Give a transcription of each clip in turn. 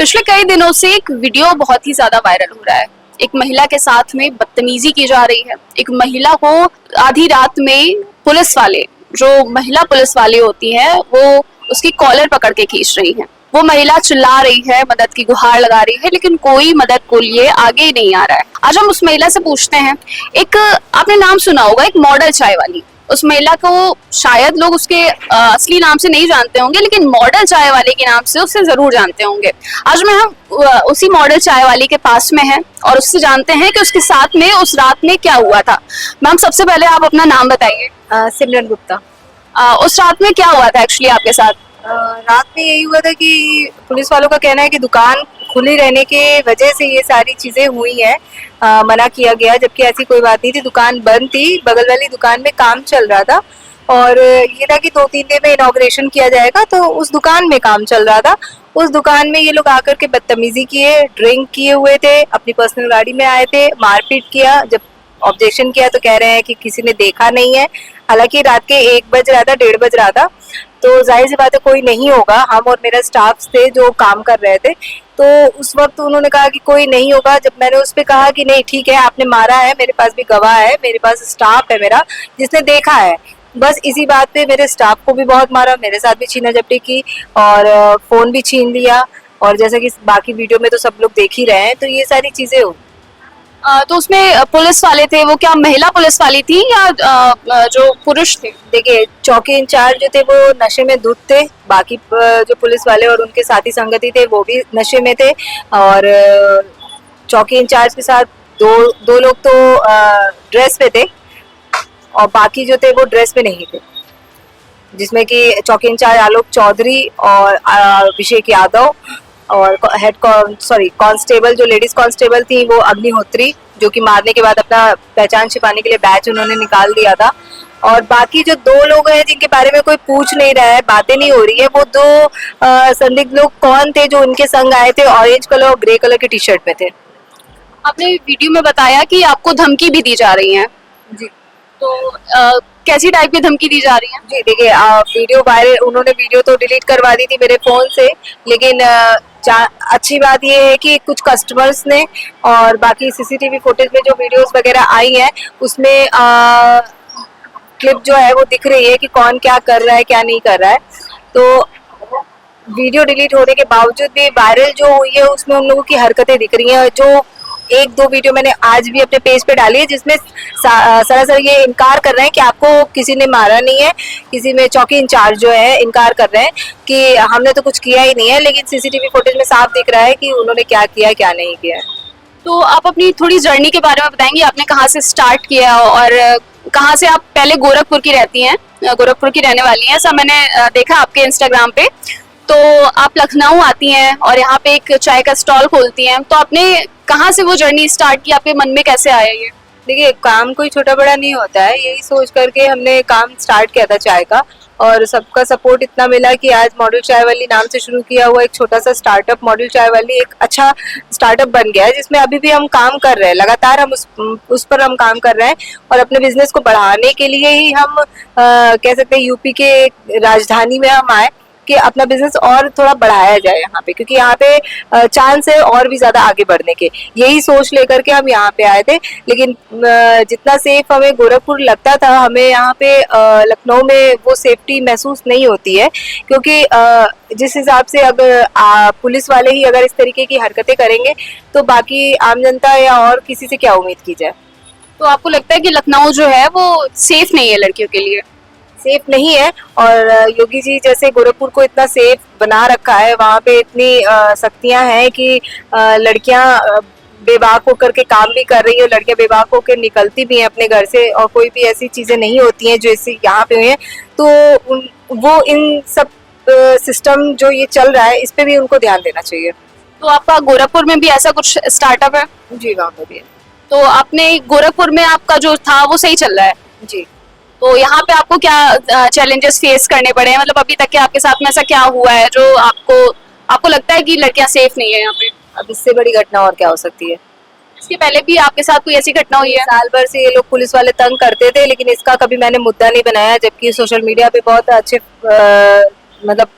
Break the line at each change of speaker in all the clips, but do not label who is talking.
पिछले कई दिनों से एक वीडियो बहुत ही ज्यादा वायरल हो रहा है। एक महिला के साथ में बदतमीजी की जा रही है। एक महिला को आधी रात में पुलिस वाले, जो महिला पुलिस वाली होती है, वो उसकी कॉलर पकड़ के खींच रही है। वो महिला चिल्ला रही है, मदद की गुहार लगा रही है, लेकिन कोई मदद को लिए आगे नहीं आ रहा है। आज हम उस महिला से पूछते हैं। एक आपने नाम सुना होगा, एक मॉडल चाय वाली। उस महिला को शायद लोग उसके असली नाम से नहीं जानते होंगे, लेकिन मॉडल चाय वाले के नाम से उसे जरूर जानते होंगे। आज मैं हम उसी मॉडल चाय वाली के पास में हैं और उससे जानते हैं कि उसके साथ में उस रात में क्या हुआ था। मैम, सबसे पहले आप अपना नाम बताइए।
सिमरन गुप्ता।
उस रात में क्या हुआ था एक्चुअली आपके साथ?
रात में यही हुआ था कि पुलिस वालों का कहना है कि दुकान खुली रहने के वजह से ये सारी चीजें हुई हैं। मना किया गया, जबकि ऐसी कोई बात नहीं थी। दुकान बंद थी, बगल वाली दुकान में काम चल रहा था और ये था कि 2-3 दिन में इनॉग्रेशन किया जाएगा, तो उस दुकान में काम चल रहा था। उस दुकान में ये लोग आकर के बदतमीजी किए, ड्रिंक किए हुए थे, अपनी पर्सनल गाड़ी में आए थे, मारपीट किया। जब ऑब्जेक्शन किया तो कह रहे हैं कि किसी ने देखा नहीं है। हालांकि रात के 1 बज रहा था, 1:30 बज रहा था, तो जाहिर सी बात है कोई नहीं होगा। हम और मेरा स्टाफ थे जो काम कर रहे थे, तो उस वक्त उन्होंने कहा कि कोई नहीं होगा। जब मैंने उस पर कहा कि नहीं ठीक है, आपने मारा है, मेरे पास भी गवाह है, मेरे पास स्टाफ है मेरा जिसने देखा है, बस इसी बात पे मेरे स्टाफ को भी बहुत मारा, मेरे साथ भी छीना झपटी की और फोन भी छीन लिया। और जैसा कि बाकी वीडियो में तो सब लोग देख ही रहे हैं, तो ये सारी चीजें हुई।
तो उसमें पुलिस वाले थे, वो क्या महिला पुलिस वाली थी या जो पुरुष थे?
देखिए, चौकी इंचार्ज जो थे वो नशे में धुत थे, बाकी जो पुलिस वाले और उनके साथी संगति थे वो भी नशे में थे। और चौकी इंचार्ज के साथ दो लोग तो ड्रेस पे थे और बाकी जो थे वो ड्रेस पे नहीं थे, जिसमें कि चौकी इंचार्ज आलोक चौधरी और अभिषेक यादव और कांस्टेबल जो लेडीज कांस्टेबल थी वो अग्निहोत्री, जो कि मारने के बाद अपना पहचान छिपाने के लिए बैच उन्होंने निकाल दिया था। और बाकी जो 2 लोग हैं जिनके बारे में कोई पूछ नहीं रहा है, बातें नहीं हो रही है, वो 2 संदिग्ध लोग कौन थे जो उनके संग आए थे? ऑरेंज कलर और ग्रे कलर की टी शर्ट में थे।
आपने वीडियो में बताया कि आपको धमकी भी दी जा रही है
जी।
तो कैसी टाइप की धमकी दी जा रही है?
जी देखिए, वीडियो वायरल, उन्होंने वीडियो तो डिलीट करवा दी थी मेरे फोन से, लेकिन अच्छी बात ये है कि कुछ कस्टमर्स ने और बाकी सीसीटीवी फुटेज में जो वीडियोस वगैरह आई हैं उसमें क्लिप जो है वो दिख रही है कि कौन क्या कर रहा है क्या नहीं कर रहा है। तो वीडियो डिलीट होने के बावजूद भी वायरल जो हुई है उसमें उन लोगों की हरकतें दिख रही हैं। जो 1-2 वीडियो मैंने आज भी अपने पेज पे डाली है जिसमें सरासर ये इनकार कर रहे हैं कि आपको किसी ने मारा नहीं है। किसी में चौकी इंचार्ज जो है इनकार कर रहे हैं कि हमने तो कुछ किया ही नहीं है, लेकिन सीसीटीवी फुटेज में साफ दिख रहा है कि उन्होंने क्या किया क्या नहीं किया है।
तो आप अपनी थोड़ी जर्नी के बारे में बताएंगे, आपने कहाँ से स्टार्ट किया और कहाँ से? आप पहले गोरखपुर की रहती हैं, गोरखपुर की रहने वाली हैं, ऐसा मैंने देखा आपके इंस्टाग्राम पे। तो आप लखनऊ आती हैं और यहाँ पे एक चाय का स्टॉल खोलती हैं, तो आपने कहाँ से वो जर्नी स्टार्ट की? आपके मन में कैसे आया ये?
देखिए, काम कोई छोटा बड़ा नहीं होता है, यही सोच करके हमने काम स्टार्ट किया था चाय का, और सबका सपोर्ट इतना मिला कि आज मॉडल चाय वाली नाम से शुरू किया हुआ एक छोटा सा स्टार्टअप मॉडल चाय वाली एक अच्छा स्टार्टअप बन गया है, जिसमें अभी भी हम काम कर रहे हैं। लगातार हम उस पर हम काम कर रहे हैं और अपने बिजनेस को बढ़ाने के लिए ही हम कह सकते हैं यूपी के राजधानी में हम आए कि अपना बिजनेस और थोड़ा बढ़ाया जाए यहाँ पे, क्योंकि यहाँ पे चांस है और भी ज्यादा आगे बढ़ने के। यही सोच लेकर के हम यहाँ पे आए थे। लेकिन जितना सेफ हमें गोरखपुर लगता था, हमें यहाँ पे लखनऊ में वो सेफ्टी महसूस नहीं होती है, क्योंकि जिस हिसाब से अगर पुलिस वाले ही अगर इस तरीके की हरकतें करेंगे तो बाकी आम जनता या और किसी से क्या उम्मीद की जाए।
तो आपको लगता है कि लखनऊ जो है वो सेफ नहीं है लड़कियों के लिए?
सेफ नहीं है, और योगी जी जैसे गोरखपुर को इतना सेफ बना रखा है, वहाँ पे इतनी सख्तियां हैं कि लड़कियां बेबाक होकर के काम भी कर रही है, लड़कियां बेबाक होकर निकलती भी हैं अपने घर से, और कोई भी ऐसी चीजें नहीं होती हैं जो इससे यहाँ पे हुई हैं। तो वो इन सब सिस्टम जो ये चल रहा है इस पे भी उनको ध्यान देना चाहिए।
तो आपका गोरखपुर में भी ऐसा कुछ स्टार्टअप है?
जी, वहाँ पे भी है।
तो आपने गोरखपुर में आपका जो था वो सही चल रहा है?
जी।
तो यहाँ पे आपको क्या चैलेंजेस फेस करने पड़े हैं? मतलब अभी तक के आपके साथ में ऐसा क्या हुआ है जो आपको लगता है कि लड़कियां सेफ नहीं है यहाँ पे?
अब इससे बड़ी घटना और क्या हो सकती है?
इसके पहले भी आपके साथ कोई ऐसी घटना हुई है?
साल भर से ये लोग पुलिस वाले तंग करते थे, लेकिन इसका कभी मैंने मुद्दा नहीं बनाया, जबकि सोशल मीडिया पे बहुत अच्छे मतलब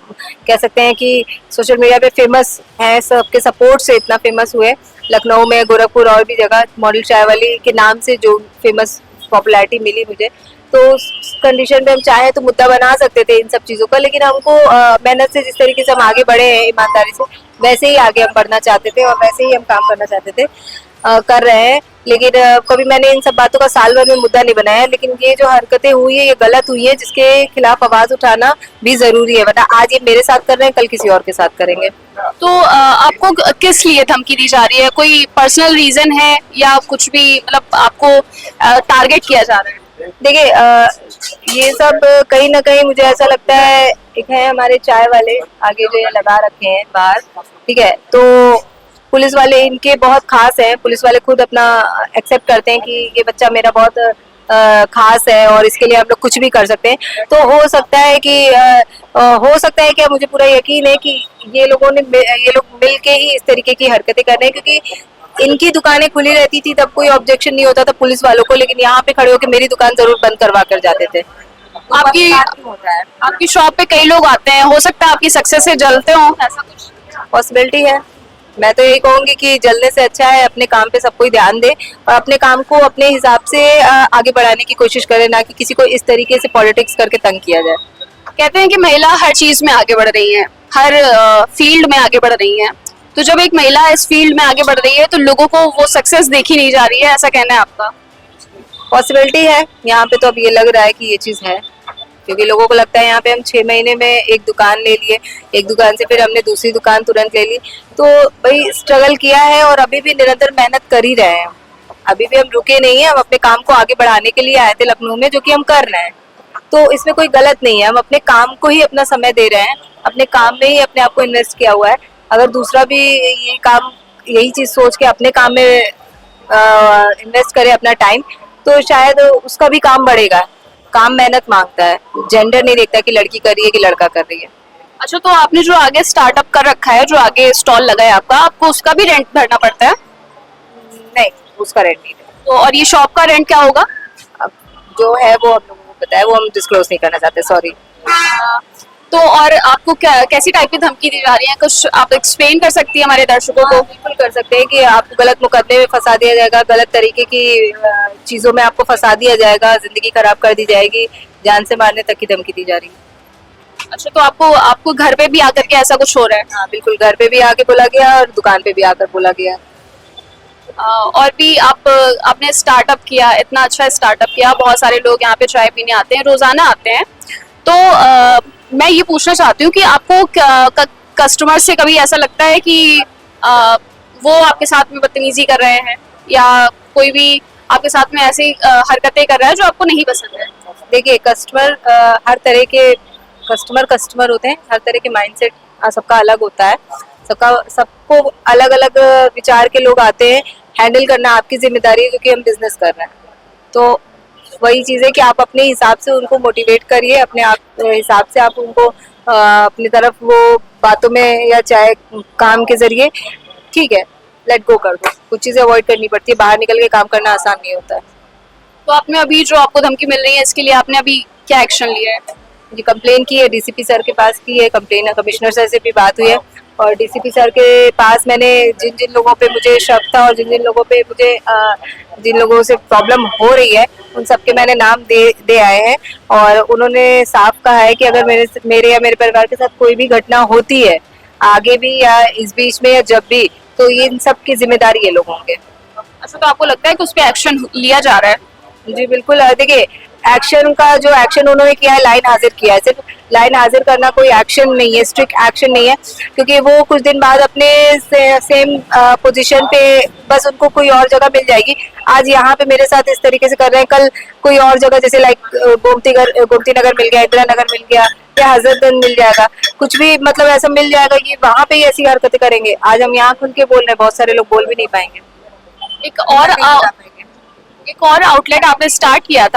कह सकते हैं कि सोशल मीडिया पे फेमस है, सबके सपोर्ट से इतना फेमस हुए। लखनऊ में, गोरखपुर और भी जगह मॉडल चाय वाली के नाम से जो फेमस पॉपुलैरिटी मिली मुझे, तो उस कंडीशन में हम चाहे तो मुद्दा बना सकते थे इन सब चीज़ों का, लेकिन हमको मेहनत से जिस तरीके से हम आगे बढ़े हैं ईमानदारी से, वैसे ही आगे हम बढ़ना चाहते थे और वैसे ही हम काम करना चाहते थे, कर रहे हैं। लेकिन कभी मैंने इन सब बातों का साल भर में मुद्दा नहीं बनाया, लेकिन ये जो हरकतें हुई है ये गलत हुई है, जिसके खिलाफ आवाज उठाना भी जरूरी है, वरना आज ये मेरे साथ कर रहे हैं, कल किसी और के साथ करेंगे।
तो आपको किस लिए धमकी दी जा रही है? कोई पर्सनल रीजन है या कुछ भी, मतलब आपको टारगेट किया जा रहा है?
देखिए ये सब कहीं ना कहीं मुझे ऐसा लगता है, एक है हमारे चाय वाले आगे जो ये लगा रखे हैं बाहर, ठीक है, तो पुलिस वाले इनके बहुत खास हैं, पुलिस वाले खुद अपना एक्सेप्ट करते हैं कि ये बच्चा मेरा बहुत खास है और इसके लिए हम लोग कुछ भी कर सकते हैं। तो हो सकता है कि क्या, मुझे पूरा यकीन है कि ये लोग मिल के ही इस तरीके की हरकतें कर रहे हैं, क्योंकि इनकी दुकानें खुली रहती थी तब कोई ऑब्जेक्शन नहीं होता था पुलिस वालों को, लेकिन यहाँ पे खड़े होकर मेरी दुकान जरूर बंद करवा कर जाते थे।
आपकी शॉप पे कई लोग आते हैं, हो सकता है आपकी सक्सेस से जलते हो, ऐसा कुछ
पॉसिबिलिटी है। मैं तो यही कहूंगी कि जलने से अच्छा है अपने काम पे सब कोई ध्यान दे और अपने काम को अपने हिसाब से आगे बढ़ाने की कोशिश करे, ना कि किसी को इस तरीके से पॉलिटिक्स करके तंग किया जाए।
कहते हैं कि महिला हर चीज में आगे बढ़ रही है, हर फील्ड में आगे बढ़ रही है, तो जब एक महिला इस फील्ड में आगे बढ़ रही है तो लोगों को वो सक्सेस देखी नहीं जा रही है, ऐसा कहना है आपका?
पॉसिबिलिटी है यहाँ पे, तो अब ये लग रहा है कि ये चीज है, क्योंकि लोगों को लगता है यहाँ पे हम 6 महीने में एक दुकान ले लिए, एक दुकान से फिर हमने दूसरी दुकान तुरंत ले ली, तो भाई स्ट्रगल किया है और अभी भी निरंतर मेहनत कर ही रहे हैं, अभी भी हम रुके नहीं है, हम अपने काम को आगे बढ़ाने के लिए आए थे लखनऊ में, जो कि हम कर रहे हैं, तो इसमें कोई गलत नहीं है, हम अपने काम को ही अपना समय दे रहे हैं, अपने काम में ही अपने आप को इन्वेस्ट किया हुआ है। अगर दूसरा भी ये काम यही चीज सोच के अपने काम में इन्वेस्ट करे अपना टाइम, तो शायद उसका भी काम बढ़ेगा। काम मेहनत मांगता है, जेंडर नहीं देखता कि लड़की कर रही है कि लड़का कर रही है।
अच्छा, तो आपने जो आगे स्टार्टअप कर रखा है, जो आगे स्टॉल लगा है आपका, आपको उसका भी रेंट भरना पड़ता है?
नहीं, उसका रेंट नहीं है।
तो और ये शॉप का रेंट क्या होगा?
अब जो है वो हम लोगों को पता है, वो हम डिस्क्लोज नहीं करना चाहते, सॉरी।
तो और आपको क्या कैसी टाइप की धमकी दी जा रही है, कुछ आप एक्सप्लेन कर सकती है हमारे दर्शकों को?
बिल्कुल कर सकते हैं कि आपको गलत मुकदमे में फंसा दिया जाएगा, गलत तरीके की चीजों में आपको फंसा दिया जाएगा, जिंदगी खराब कर दी जाएगी, जान से मारने तक की धमकी दी जा रही है।
अच्छा, तो आपको घर पे भी आकर के ऐसा कुछ हो रहा है?
हाँ बिल्कुल, घर पे भी आके बोला गया और दुकान पे भी आकर बोला गया।
और भी आपने स्टार्टअप किया, इतना अच्छा स्टार्टअप किया, बहुत सारे लोग यहाँ पे चाय पीने आते हैं, रोजाना आते हैं, तो मैं ये पूछना चाहती हूँ कि आपको कस्टमर से कभी ऐसा लगता है कि वो आपके साथ में बदतमीजी कर रहे हैं या कोई भी आपके साथ में ऐसी हरकतें कर रहा है जो आपको नहीं पसंद है?
देखिए कस्टमर हर तरह के कस्टमर होते हैं, हर तरह के माइंडसेट सबका अलग होता है, सबको अलग अलग विचार के लोग आते हैं, हैंडल करना आपकी जिम्मेदारी है क्योंकि हम बिजनेस कर रहे हैं। तो वही चीज़ है कि आप अपने हिसाब से उनको मोटिवेट करिए, अपने आप हिसाब से आप उनको अपनी तरफ वो बातों में या चाहे काम के जरिए, ठीक है, लेट गो कर दो। कुछ चीज़ें अवॉइड करनी पड़ती है, बाहर निकल के काम करना आसान नहीं होता है।
तो आपने अभी जो आपको धमकी मिल रही है, इसके लिए आपने अभी क्या एक्शन लिया है?
ये कंप्लेन की है, डीसीपी सर के पास की है कंप्लेन, कमिश्नर सर से भी बात हुई है और डीसीपी सर के पास मैंने जिन जिन लोगों पे मुझे शक था और जिन लोगों पे मुझे जिन लोगों से प्रॉब्लम हो रही है उन सबके मैंने नाम दे आए हैं और उन्होंने साफ कहा है कि अगर मेरे या मेरे परिवार के साथ कोई भी घटना होती है आगे भी या इस बीच में या जब भी, तो ये इन सब की जिम्मेदारी ये लोग होंगे।
अच्छा, तो आपको लगता है कि उस पर एक्शन लिया जा रहा है?
जी बिल्कुल, देखिए एक्शन का जो एक्शन उन्होंने किया है, लाइन हाजिर किया है, सिर्फ लाइन हाजिर करना कोई एक्शन नहीं है, स्ट्रिक्ट एक्शन नहीं है, क्योंकि वो कुछ दिन बाद अपने सेम पोजीशन पे बस उनको कोई और जगह मिल जाएगी। आज यहाँ पे मेरे साथ इस तरीके से कर रहे हैं, कल कोई और जगह जैसे लाइक गोमती नगर मिल गया, इंदिरा नगर मिल गया या हजरतगंज मिल जाएगा, कुछ भी मतलब ऐसा मिल जाएगा कि वहाँ पे ही ऐसी हरकतें करेंगे। आज हम यहाँ खुल के बोल रहे हैं, बहुत सारे लोग बोल भी नहीं पाएंगे।
एक और आउटलेट आपने स्टार्ट किया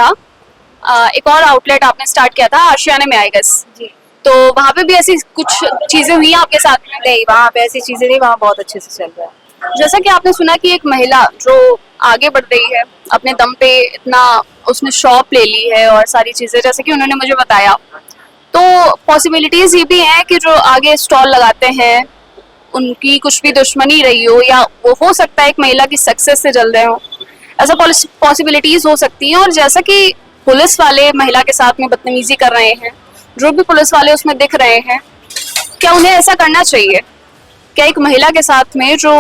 था, आशियाने में, आई गेस जी, तो वहाँ पे भी ऐसी कुछ चीजें हुई आपके साथ में?
नहीं, वहाँ पे ऐसी चीजें नहीं, वहाँ बहुत अच्छे से चल रहा है।
जैसा कि आपने सुना कि एक महिला जो आगे बढ़ रही है अपने दम पे, इतना उसने शॉप ले ली है और सारी चीजें, जैसे कि उन्होंने मुझे बताया, तो पॉसिबिलिटीज ये भी हैं कि जो आगे स्टॉल लगाते हैं उनकी कुछ भी दुश्मनी रही हो, या वो हो सकता है एक महिला की सक्सेस से जल रहे हो, ऐसा पॉसिबिलिटीज हो सकती हैं। और जैसा कि पुलिस वाले महिला के साथ में बदतमीजी कर रहे हैं, जो भी पुलिस वाले उसमें दिख रहे हैं, क्या उन्हें ऐसा करना चाहिए? क्या एक महिला के साथ में जो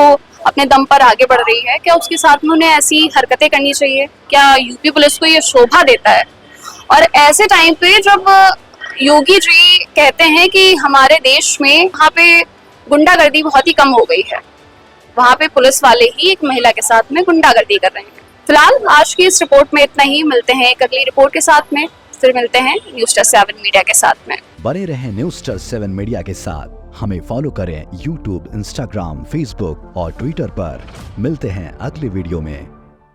अपने दम पर आगे बढ़ रही है, क्या उसके साथ में उन्हें ऐसी हरकतें करनी चाहिए? क्या यूपी पुलिस को ये शोभा देता है? और ऐसे टाइम पे जब योगी जी कहते हैं कि हमारे देश में यहाँ पे गुंडागर्दी बहुत ही कम हो गई है, वहाँ पे पुलिस वाले ही एक महिला के साथ में गुंडागर्दी कर रहे हैं। फिलहाल आज की इस रिपोर्ट में इतना ही। मिलते हैं एक अगली रिपोर्ट के साथ में, फिर मिलते हैं News7 मीडिया के साथ में।
बने रहें News7 मीडिया के साथ। हमें फॉलो करें YouTube, Instagram, Facebook और Twitter पर। मिलते हैं अगले वीडियो में।